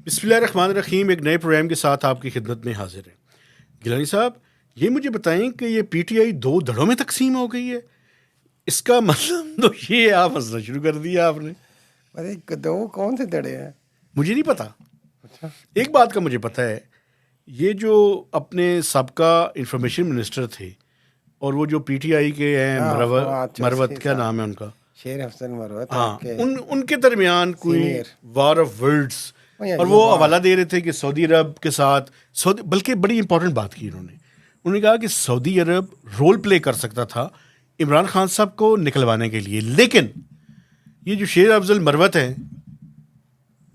بسم اللہ الرحمن الرحیم. ایک نئے پروگرام کے ساتھ آپ کی خدمت میں حاضر ہیں. گیلانی صاحب، یہ مجھے بتائیں کہ یہ پی ٹی آئی 2 دھڑوں میں تقسیم ہو گئی ہے. اس کا مطلب تو یہ آپ ہنسنا شروع کر دیا آپ نے. ارے دو کون سے دڑے ہیں؟ مجھے نہیں پتا. اچھا، ایک بات کا مجھے پتا ہے، یہ جو اپنے سابقہ انفارمیشن منسٹر تھے اور وہ جو پی ٹی آئی کے ہیں مروت، کیا نام ہے ان کا؟ شیر افضل مروت. ہاں، ان کے درمیان کوئی سینئر وار آف ورڈز، اور وہ حوالہ دے رہے تھے کہ سعودی عرب کے ساتھ بلکہ بڑی امپورٹنٹ بات کی انہوں نے کہا کہ سعودی عرب رول پلے کر سکتا تھا عمران خان صاحب کو نکلوانے کے لیے، لیکن یہ جو شیر افضل مروت ہیں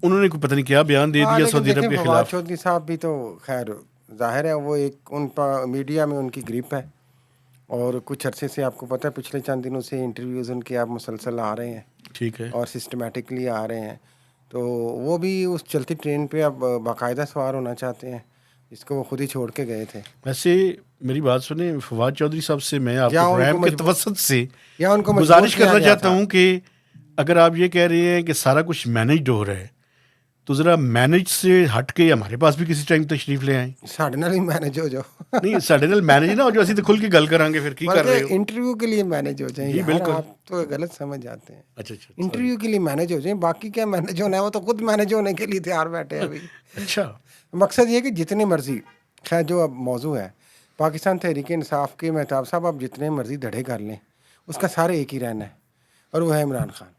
انہوں نے کوئی پتہ نہیں کیا بیان دے دیا سعودی عرب کے فواد خلاف. چودھری صاحب بھی تو خیر ظاہر ہے وہ ایک ان پر میڈیا میں ان کی گریپ ہے، اور کچھ عرصے سے آپ کو پتہ ہے پچھلے چند دنوں سے انٹرویوز ان کے آپ مسلسل آ رہے ہیں، ٹھیک ہے، اور سسٹمیٹکلی آ رہے ہیں. تو وہ بھی اس چلتی ٹرین پہ اب باقاعدہ سوار ہونا چاہتے ہیں جس کو وہ خود ہی چھوڑ کے گئے تھے. ویسے میری بات سنیں، فواد چودھری صاحب سے میں آپ یا کو ان کو پروگرام کے توسط سے یا ان کو مجبور گزارش کیا کرنا گیا چاہتا تھا. ہوں کہ اگر آپ یہ کہہ رہے ہیں کہ سارا کچھ مینیجڈ ہو رہا ہے تو ذرا مینیج سے ہٹ کے ہمارے پاس بھی کسی ٹائم تشریف لے آئیں. ساڑھے نال ہی مینج ہو جاؤ. نہیں، ساڈے نال مینیج نہ ہو جو اسی تو کھل کے گل کریں گے. پھر کی کر رہے بلکہ ہو؟ انٹرویو کے لیے مینج ہو جائیں. جی یار بالکل. آپ تو غلط سمجھ جاتے ہیں. اچھا اچھا، انٹرویو کے لیے مینج ہو جائیں، باقی کیا مینج ہونا ہے، وہ تو خود مینج ہونے کے لیے تیار بیٹھے ہیں ابھی. اچھا، مقصد یہ کہ جتنے مرضی، خیر جو اب موضوع ہے پاکستان تحریک انصاف کے مہتاب صاحب، آپ جتنے مرضی دھڑے کر لیں اس کا سارے ایک ہی رہنا ہے، اور وہ ہے عمران خان.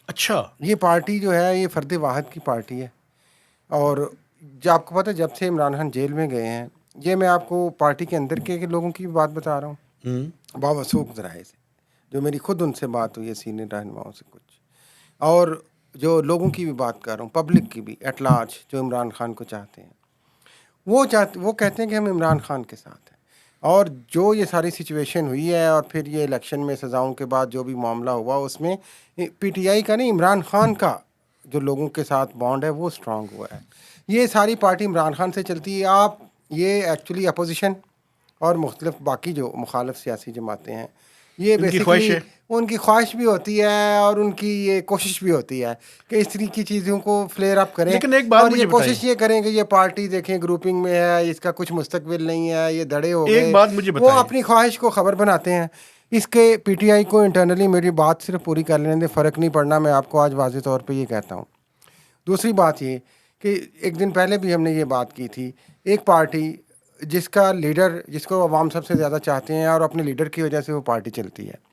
اچھا. یہ پارٹی جو ہے یہ فرد واحد کی پارٹی ہے. اور جو آپ کو پتہ ہے جب سے عمران خان جیل میں گئے ہیں، یہ میں آپ کو پارٹی کے اندر کے لوگوں کی بات بتا رہا ہوں، باوثوق ذرائع سے، جو میری خود ان سے بات ہوئی ہے سینئر رہنماؤں سے کچھ، اور جو لوگوں کی بھی بات کر رہا ہوں، پبلک کی بھی ایٹ لارج، جو عمران خان کو چاہتے ہیں، وہ کہتے ہیں کہ ہم عمران خان کے ساتھ ہیں. اور جو یہ ساری سچویشن ہوئی ہے اور پھر یہ الیکشن میں سزاؤں کے بعد جو بھی معاملہ ہوا، اس میں پی ٹی آئی کا نہیں، عمران خان کا جو لوگوں کے ساتھ بانڈ ہے وہ اسٹرانگ ہوا ہے. یہ ساری پارٹی عمران خان سے چلتی ہے. آپ یہ ایکچولی اپوزیشن اور مختلف باقی جو مخالف سیاسی جماعتیں ہیں، یہ ان کی خواہش بیسیکلی ہے، ان کی خواہش بھی ہوتی ہے اور ان کی یہ کوشش بھی ہوتی ہے کہ اس طرح کی چیزوں کو فلیئر اپ کریں، لیکن ایک بات اور یہ مجھے بتائیں، کوشش یہ کریں کہ یہ پارٹی دیکھیں گروپنگ میں ہے، اس کا کچھ مستقبل نہیں ہے، یہ دڑے ہو ایک گئے. بات مجھے وہ بتائیں. اپنی خواہش کو خبر بناتے ہیں. اس کے پی ٹی آئی کو انٹرنلی میری بات صرف پوری کر لینے دے، فرق نہیں پڑنا، میں آپ کو آج واضح طور پہ یہ کہتا ہوں. دوسری بات یہ کہ ایک دن پہلے بھی ہم نے یہ بات کی تھی، ایک پارٹی جس کا لیڈر، جس کو عوام سب سے زیادہ چاہتے ہیں اور اپنے لیڈر کی وجہ سے وہ پارٹی چلتی ہے،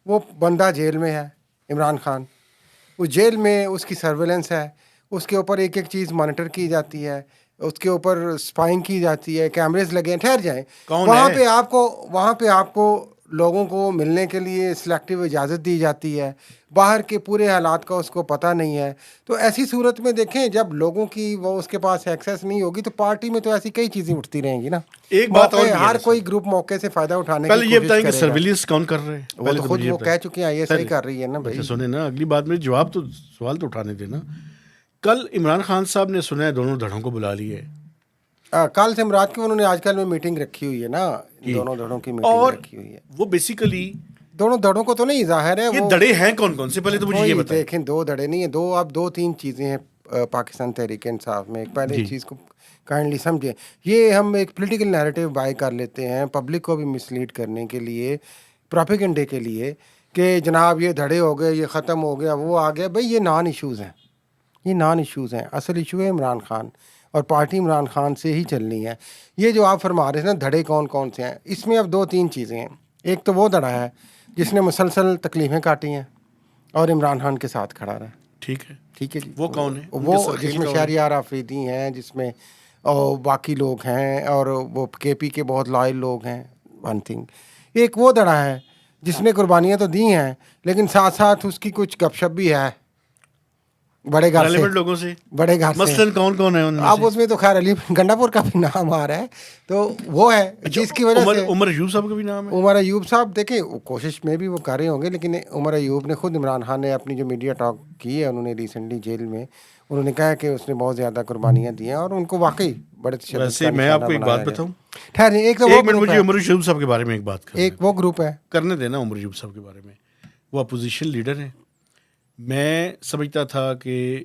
وہ بندہ جیل میں ہے، عمران خان. اس جیل میں اس کی سرویلنس ہے، اس کے اوپر ایک ایک چیز مانیٹر کی جاتی ہے، اس کے اوپر اسپائنگ کی جاتی ہے، کیمریز لگے ہیں. ٹھہر جائیں، کون وہاں ہے؟ پہ آپ کو لوگوں کو ملنے کے لیے سلیکٹیو اجازت دی جاتی ہے، باہر کے پورے حالات کا اس کو پتہ نہیں ہے. تو ایسی صورت میں دیکھیں، جب لوگوں کی وہ اس کے پاس ایکسیس نہیں ہوگی تو پارٹی میں تو ایسی کئی چیزیں اٹھتی رہیں گی نا. ایک بات اور موقع، بھی ہے ہر نا سر، کوئی گروپ موقع سے فائدہ اٹھانے کی پہلے یہ کوشش بتائیں کہ کرے گا. سرویلنس کون کر رہے ہیں؟ وہ پہلے تو تو خود مجھے وہ کہہ چکے ہیں، آئی ایس آئی کر رہی ہے نا اچھا بھائی. سنیں نا، اگلی بات میں جواب تو سوال تو اٹھانے دینا. کل عمران خان صاحب نے سنا ہے دونوں دھڑوں کو بلا لیے، کل سے مراد کی انہوں نے آج کل میں میٹنگ رکھی ہوئی ہے نا، دونوں دھڑوں کی میٹنگ اور رکھی ہوئی ہے. وہ بیسیکلی دونوں دھڑوں کو تو نہیں ظاہر ہے، یہ وہ دڑے ہیں کون کون سے؟ پہلے تو مجھے یہ وہی بتائیں. دیکھیں، دو دھڑے نہیں ہیں، اب دو تین چیزیں ہیں پاکستان تحریک انصاف میں. ایک پہلے جی، ایک چیز کو کائنڈلی سمجھیں، یہ ہم ایک پولیٹیکل نیریٹو بائی کر لیتے ہیں پبلک کو بھی مس لیڈ کرنے کے لیے، پروپیگنڈے کے لیے، کہ جناب یہ دھڑے ہو گئے، یہ ختم ہو گیا، وہ آ گیا. بھائی یہ نان ایشوز ہیں، یہ نان ایشوز ہیں. اصل ایشو ہے عمران خان، اور پارٹی عمران خان سے ہی چلنی ہے. یہ جو آپ فرما رہے ہیں نا دھڑے کون کون سے ہیں، اس میں اب دو تین چیزیں ہیں. ایک تو وہ دھڑا ہے جس نے مسلسل تکلیفیں کاٹی ہیں اور عمران خان کے ساتھ کھڑا رہا. ٹھیک ہے، ٹھیک ہے جی. وہ کون ہے؟ ان وہ کے جس سرخیل میں کون ہے؟ شہریار آفریدی ہیں، جس میں باقی لوگ ہیں، اور وہ کے پی کے بہت لائل لوگ ہیں. One thing. ایک وہ دھڑا ہے جس نے قربانیاں تو دی ہیں لیکن ساتھ ساتھ اس کی کچھ گپ شپ بھی ہے بڑے گھر سے، ریلیونٹ لوگوں سے، بڑے گھر سے. مثلاً کون کون ہے ان میں سے؟ اب اس میں تو خیر علی گنڈا پور کا بھی نام آ رہا ہے، تو وہ ہے جس کی وجہ سے عمر ایوب صاحب کا بھی نام ہے. عمر ایوب صاحب، دیکھیں کوشش میں بھی وہ کر رہے ہوں گے، لیکن عمر ایوب نے خود، عمران خان نے اپنی جو میڈیا ٹاک کی ہے، انہوں نے ریسنٹلی جیل میں انہوں نے کہا کہ اس نے بہت زیادہ قربانیاں دی ہیں اور ان کو واقعی بڑے تشدد ویسے کا میں نشانہ آپ کو ایک بات بنایا گیا. بتاؤں، ٹھہریں، ایک تو وہ ایک منٹ گروپ مجھے ہے، عمر ایوب صاحب کے بارے میں ایک بات ایک وہ گروپ ہے. کرنے دینا. عمر ایوب صاحب کے بارے میں، وہ اپوزیشن لیڈر ہیں. میں سمجھتا تھا کہ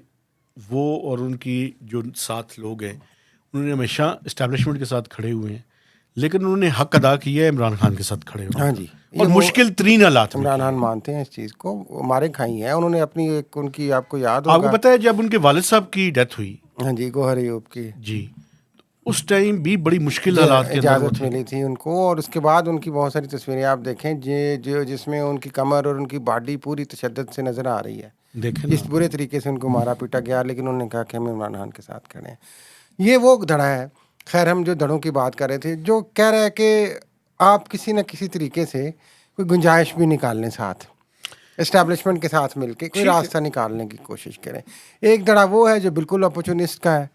وہ اور ان کی جو ساتھ لوگ ہیں انہوں نے ہمیشہ اسٹیبلشمنٹ کے ساتھ کھڑے ہوئے ہیں، لیکن انہوں نے حق ادا کیا ہے عمران خان کے ساتھ کھڑے ہوئے. ہاں جی، اور مشکل ترین حالات میں عمران خان مانتے ہیں اس چیز کو، مارے کھائی ہیں انہوں نے اپنی ایک، ان کی آپ کو یاد ہوگا، آپ کو پتہ ہے جب ان کے والد صاحب کی ڈیتھ ہوئی، ہاں جی، گوہر ایوب کی جی، اس ٹائم بھی بڑی مشکل حالات کے اندر وہ اجازت ملی تھی ان کو، اور اس کے بعد ان کی بہت ساری تصویریں آپ دیکھیں جس میں ان کی کمر اور ان کی باڈی پوری تشدد سے نظر آ رہی ہے. دیکھیں اس برے طریقے سے ان کو مارا پیٹا گیا، لیکن انہوں نے کہا کہ ہم عمران خان کے ساتھ کھڑے ہیں. یہ وہ دھڑا ہے. خیر ہم جو دھڑوں کی بات کر رہے تھے، جو کہہ رہے ہیں کہ آپ کسی نہ کسی طریقے سے کوئی گنجائش بھی نکال لیں، ساتھ اسٹیبلشمنٹ کے ساتھ مل کے کوئی راستہ نکالنے کی کوشش کریں. ایک دھڑا وہ ہے جو بالکل اپورچونسٹ کا ہے،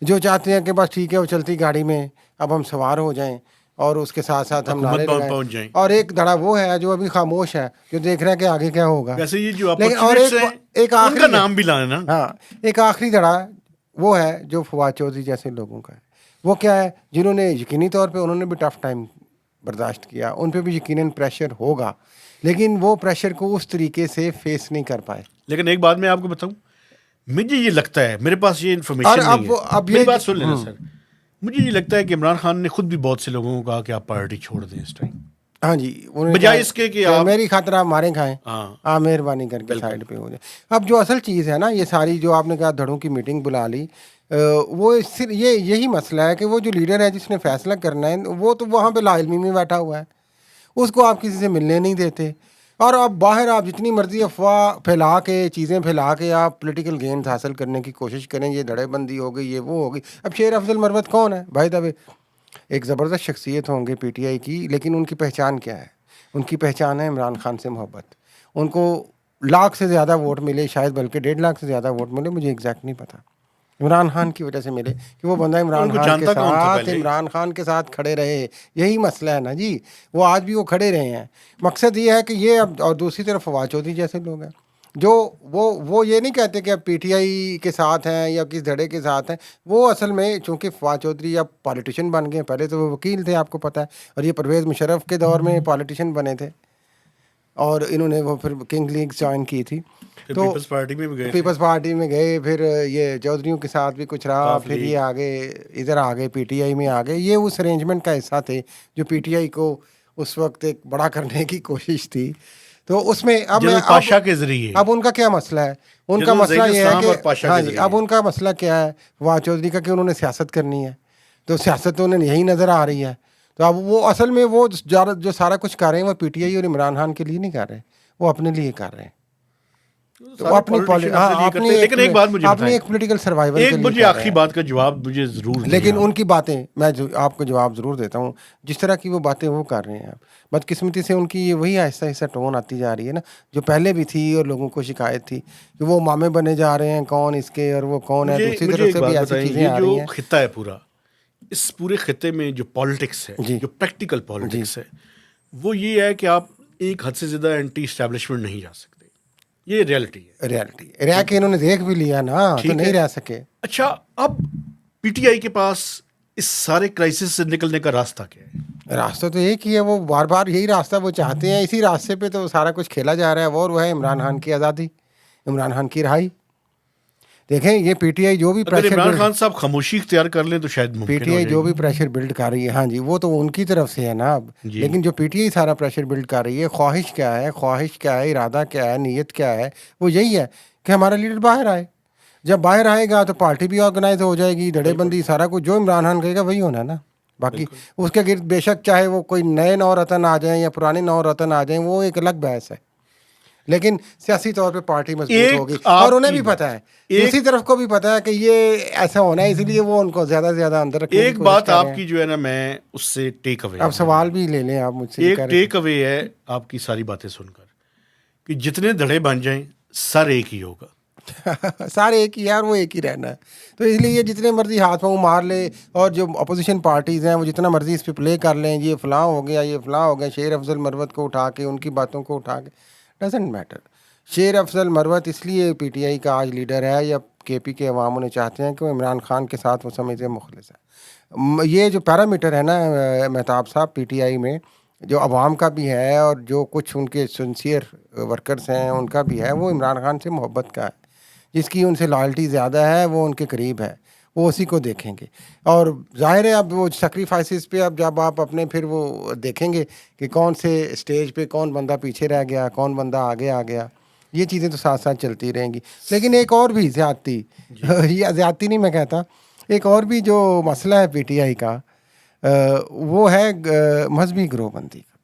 جو چاہتے ہیں کہ بس ٹھیک ہے وہ چلتی گاڑی میں اب ہم سوار ہو جائیں اور اس کے ساتھ ساتھ ہم نعرے پہنچ جائیں. اور ایک دھڑا وہ ہے جو ابھی خاموش ہے، جو دیکھ رہے ہیں کہ آگے کیا ہوگا. ویسے یہ جو لیکن اور ایک ان کا نام بھی لانا، ہاں، ایک آخری دھڑا وہ ہے جو فواد چودھری جیسے لوگوں کا ہے. وہ کیا ہے؟ جنہوں نے یقینی طور پہ انہوں نے بھی ٹف ٹائم برداشت کیا، ان پہ بھی یقیناً پریشر ہوگا، لیکن وہ پریشر کو اس طریقے سے فیس نہیں کر پائے. لیکن ایک بات میں آپ کو بتاؤں، مجھے یہ لگتا ہے، میرے پاس یہ انفارمیشن نہیں ہے، میری بات سن لینا سر، مجھے یہ لگتا ہے کہ عمران خان نے خود بھی بہت سے لوگوں کو کہا کہ آپ پارٹی چھوڑ دیں اس ٹائم. ہاں جی، بجائے اس کے کہ آپ میری خاطر آپ مارے کھائیں، ہاں مہربانی کر کے سائڈ پہ ہو جائے. اب جو اصل چیز ہے نا، یہ ساری جو آپ نے کہا دھڑوں کی میٹنگ بلا لی، وہ صرف یہی مسئلہ ہے کہ وہ جو لیڈر ہے جس نے فیصلہ کرنا ہے، وہ تو وہاں پہ لا علمی میں بیٹھا ہوا ہے، اس کو آپ کسی سے ملنے نہیں دیتے. اور اب باہر آپ جتنی مرضی افواہ پھیلا کے، چیزیں پھیلا کے آپ پولیٹیکل گینز حاصل کرنے کی کوشش کریں، یہ دھڑے بندی ہو گئی، یہ وہ ہو گئی. اب شیر افضل مروت کون ہے بھائی دبے؟ ایک زبردست شخصیت ہوں گے پی ٹی آئی کی، لیکن ان کی پہچان کیا ہے؟ ان کی پہچان ہے عمران خان سے محبت. ان کو لاکھ سے زیادہ ووٹ ملے، شاید بلکہ 1.5 لاکھ سے زیادہ ووٹ ملے، مجھے ایگزیکٹ نہیں پتہ، عمران خان کی وجہ سے ملے کہ وہ بندہ عمران خان کے ساتھ، عمران خان کے ساتھ کھڑے رہے. یہی مسئلہ ہے نا جی، وہ آج بھی وہ کھڑے رہے ہیں. مقصد یہ ہے کہ یہ اب، اور دوسری طرف فواد چودھری جیسے لوگ ہیں جو وہ یہ نہیں کہتے کہ اب پی ٹی آئی کے ساتھ ہیں یا کس دھڑے کے ساتھ ہیں. وہ اصل میں چونکہ فواد چودھری اب پالیٹیشین بن گئے، پہلے تو وہ وکیل تھے آپ کو پتہ ہے، اور یہ پرویز مشرف کے دور میں پالیٹیشین بنے تھے، اور انہوں نے وہ پھر کنگ لیگ جوائن کی تھی، تو پیپلز پارٹی میں بھی گئے، پیپلز پارٹی میں گئے، پھر یہ چودھریوں کے ساتھ بھی کچھ رہا، پھر یہ آگے ادھر آگے پی ٹی آئی میں آگے. یہ اس ارینجمنٹ کا حصہ تھے جو پی ٹی آئی کو اس وقت ایک بڑا کرنے کی کوشش تھی. تو اس میں اب پاشا کے ذریعے، اب ان کا کیا مسئلہ ہے؟ ان کا مسئلہ یہ ہے کہ ہاں جی، اب ان کا مسئلہ کیا ہے فواد چودھری کا، کہ انہوں نے سیاست کرنی ہے، تو سیاست تو انہیں یہی نظر آ رہی ہے. تو اب وہ اصل میں وہ جو سارا کچھ کر رہے ہیں وہ پی ٹی آئی اور عمران خان کے لیے نہیں کر رہے، وہ اپنے لیے کر رہے ہیں. لیکن ایک بات مجھے اپنی ایک پولیٹیکل سروائیول کے ایک لیے مجھے آخری بات کا جواب مجھے ضرور، لیکن ان کی باتیں میں آپ کو جواب ضرور دیتا ہوں. جس طرح کی وہ باتیں وہ کر رہے ہیں، بدقسمتی سے ان کی یہ وہی آہستہ آہستہ ٹون آتی جا رہی ہے نا، جو پہلے بھی تھی اور لوگوں کو شکایت تھی کہ وہ مامے بنے جا رہے ہیں، کون اس کے اور وہ کون ہے. دوسری طرف سے بھی ایسی چیزیں آ رہی ہیں. جو خطہ ہے پورا، اس پورے خطے میں جو پالیٹکس ہے، جو پریکٹیکل پالیٹکس ہے، وہ یہ ہے کہ آپ ایک حد سے زیادہ اینٹی اسٹیبلشمنٹ نہیں جا سکتے. یہ ریالٹی ہے، ریالٹی رہ کے انہوں نے دیکھ بھی لیا نا، تو نہیں رہ سکے. اچھا، اب پی ٹی آئی کے پاس اس سارے کرائسس سے نکلنے کا راستہ کیا ہے؟ راستہ تو ایک ہی ہے، وہ بار بار یہی راستہ وہ چاہتے ہیں، اسی راستے پہ تو سارا کچھ کھیلا جا رہا ہے. وہ ہے عمران خان کی آزادی، عمران خان کی رہائی. دیکھیں یہ پی ٹی آئی جو بھی اگر عمران خان صاحب خاموشی اختیار کر لیں تو شاید پی ٹی آئی جو بھی پریشر بلڈ کر رہی ہے، ہاں جی، وہ تو ان کی طرف سے ہے نا اب. لیکن جو پی ٹی آئی سارا پریشر بلڈ کر رہی ہے، خواہش کیا ہے، ارادہ کیا ہے، نیت کیا ہے، وہ یہی ہے کہ ہمارا لیڈر باہر آئے. جب باہر آئے گا تو پارٹی بھی آرگنائز ہو جائے گی، دھڑے بندی سارا کچھ جو عمران خان کہے گا وہی ہونا ہے نا. باقی اس کے گرد بے شک چاہے وہ کوئی نئے نو رتن آ جائیں یا پرانے نو رتن آ جائیں، وہ ایک الگ بحث ہے، لیکن سیاسی طور پہ پارٹی مضبوط ہوگی. اور انہیں بھی پتہ ہے، دوسری طرف کو بھی پتہ ہے کہ یہ ایسا ہونا ہے، اسی لیے وہ ان کو زیادہ سے زیادہ اندر رکھنے کی کوشش کر رہے ہیں. ایک بات آپ کی جو ہے نا، میں اس سے ٹیک اوے، اب سوال بھی لے لیں آپ مجھ سے. ایک ٹیک اوے ہے آپ کی ساری باتیں سن کر کہ جتنے دھڑے بن جائیں سر ایک ہی ہوگا. سارے ایک ہی ہے اور وہ ایک ہی رہنا ہے. تو اس لیے جتنے مرضی ہاتھ پاؤں مار لے، اور جو اپوزیشن پارٹیز ہیں وہ جتنا مرضی اس پہ پلے کر لیں، یہ فلاں ہو گیا، یہ فلاں ہو گیا، شیر افضل مروت کو اٹھا کے، ان کی باتوں کو اٹھا کے، ڈزنٹ میٹر. شیر افضل مروت اس لیے پی ٹی آئی کا آج لیڈر ہے، یا کے پی کے عوام انہیں چاہتے ہیں کہ وہ عمران خان کے ساتھ وہ سمجھتے ہیں مخلص ہے. یہ جو پیرامیٹر ہے نا مہتاب صاحب، پی ٹی آئی میں جو عوام کا بھی ہے اور جو کچھ ان کے سنسیئر ورکرز ہیں ان کا بھی ہے، وہ عمران خان سے محبت کا ہے جس کی ان سے لائلٹی زیادہ ہے وہ ان کے قریب ہے، وہ اسی کو دیکھیں گے. اور ظاہر ہے اب وہ سیکریفائسز پہ اب جب آپ اپنے پھر وہ دیکھیں گے کہ کون سے اسٹیج پہ کون بندہ پیچھے رہ گیا، کون بندہ آگے آ گیا، یہ چیزیں تو ساتھ ساتھ چلتی رہیں گی. لیکن ایک اور بھی زیادتی، یہ زیادتی نہیں میں کہتا، ایک اور بھی جو مسئلہ ہے پی ٹی آئی کا وہ ہے مذہبی گروہ بندی کا.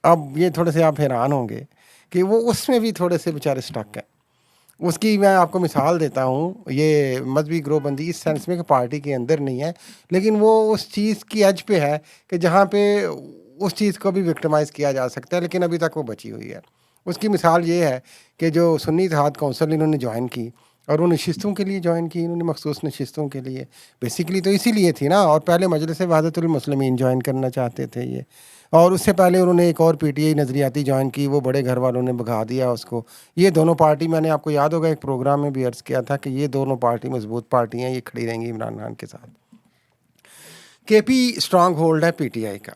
اب یہ تھوڑے سے آپ حیران ہوں گے کہ وہ اس میں بھی تھوڑے سے بیچارے اسٹک ہیں. اس کی میں آپ کو مثال دیتا ہوں. یہ مذہبی گروہ بندی اس سینس میں کہ پارٹی کے اندر نہیں ہے، لیکن وہ اس چیز کی ایج پہ ہے کہ جہاں پہ اس چیز کو بھی وکٹمائز کیا جا سکتا ہے، لیکن ابھی تک وہ بچی ہوئی ہے. اس کی مثال یہ ہے کہ جو سنی اتحاد کونسل انہوں نے جوائن کی، اور وہ نشستوں کے لیے جوائن کی، انہوں نے مخصوص نشستوں کے لیے، بیسیکلی تو اسی لیے تھی نا. اور پہلے مجلس وحدت المسلمین جوائن کرنا چاہتے تھے یہ، اور اس سے پہلے انہوں نے ایک اور پی ٹی آئی نظریاتی جوائن کی، وہ بڑے گھر والوں نے بھگا دیا اس کو. یہ دونوں پارٹی، میں نے آپ کو یاد ہوگا ایک پروگرام میں بھی عرض کیا تھا کہ یہ دونوں پارٹی مضبوط پارٹی ہیں، یہ کھڑی رہیں گی عمران خان کے ساتھ. کے پی اسٹرانگ ہولڈ ہے پی ٹی آئی کا.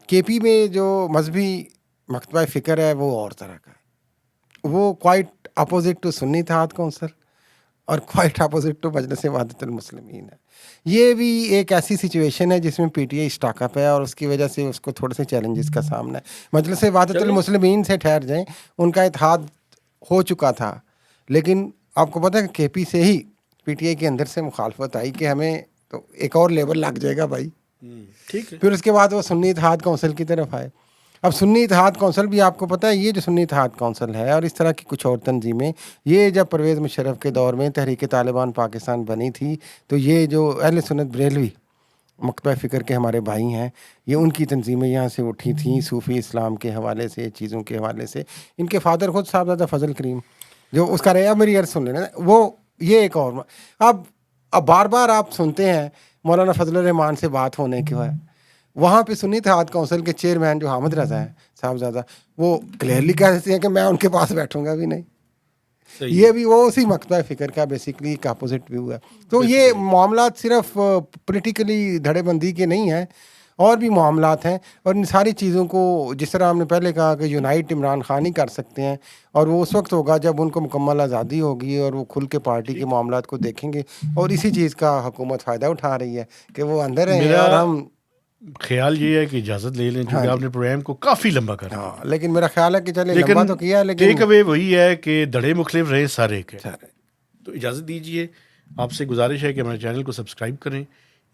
کے پی میں جو مذہبی مکتبہ فکر ہے وہ اور طرح کا ہے، وہ کوائٹ اپوزٹ ٹو سنی اتحاد کونسل اور کوائٹ اپوزٹ ٹو مجلس وحدت المسلمین ہے. یہ بھی ایک ایسی سچویشن ہے جس میں پی ٹی آئی اسٹاک اپ ہے، اور اس کی وجہ سے اس کو تھوڑے سے چیلنجز کا سامنا ہے. مجلس وحدت المسلمین سے ٹھہر جائیں، ان کا اتحاد ہو چکا تھا، لیکن آپ کو پتہ ہے کہ کے پی سے ہی پی ٹی آئی کے اندر سے مخالفت آئی کہ ہمیں تو ایک اور لیبل لگ جائے گا بھائی. ٹھیک ہے. پھر اس کے بعد وہ سنی اتحاد کونسل کی طرف آئے. اب سنی اتحاد کونسل بھی آپ کو پتہ ہے، یہ جو سنی اتحاد کونسل ہے اور اس طرح کی کچھ اور تنظیمیں، یہ جب پرویز مشرف کے دور میں تحریک طالبان پاکستان بنی تھی تو یہ جو اہل سنت بریلوی مکتبہ فکر کے ہمارے بھائی ہیں، یہ ان کی تنظیمیں یہاں سے اٹھی تھیں صوفی اسلام کے حوالے سے، چیزوں کے حوالے سے. ان کے فادر خود صاحبزادہ فضل کریم جو اس کا رہا، میری عرض سن لینا وہ، یہ ایک اور. اب بار بار آپ سنتے ہیں مولانا فضل الرحمان سے بات ہونے کے بعد، وہاں پہ سنی اتحاد کونسل کے چیئرمین جو حامد رضا ہیں صاحبزادہ، وہ کلیئرلی کہہ دیتے ہیں کہ میں ان کے پاس بیٹھوں گا بھی نہیں. یہ بھی وہ اسی مکتبہ فکر کا بیسیکلی ایک اپوزٹ ویو ہے. تو یہ معاملات صرف پولیٹیکلی دھڑے بندی کے نہیں ہیں، اور بھی معاملات ہیں. اور ان ساری چیزوں کو جس طرح ہم نے پہلے کہا کہ یونائٹ عمران خان ہی کر سکتے ہیں، اور وہ اس وقت ہوگا جب ان کو مکمل آزادی ہوگی اور وہ کھل کے پارٹی کے معاملات کو دیکھیں گے. اور اسی چیز کا حکومت فائدہ اٹھا رہی ہے کہ وہ اندر ہیں. اور ہم خیال یہ ہے کہ اجازت لے لیں، چونکہ آپ نے پروگرام کو کافی لمبا کر دیا. لیکن میرا خیال ہے کہ چلے لمبا تو کیا، لیکن ٹیک اوے وہی ہے کہ دھڑے مختلف رہے سارے کے. تو اجازت دیجیے، آپ سے گزارش ہے کہ ہمارے چینل کو سبسکرائب کریں،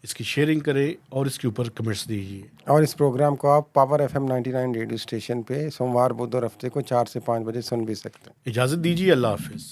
اس کی شیئرنگ کریں اور اس کے اوپر کمنٹس دیجیے. اور اس پروگرام کو آپ پاور FM 99 ریڈیو اسٹیشن پہ سوموار، بدھ اور ہفتے کو 4 سے 5 بجے سن بھی سکتے ہیں. اجازت دیجیے، اللہ حافظ.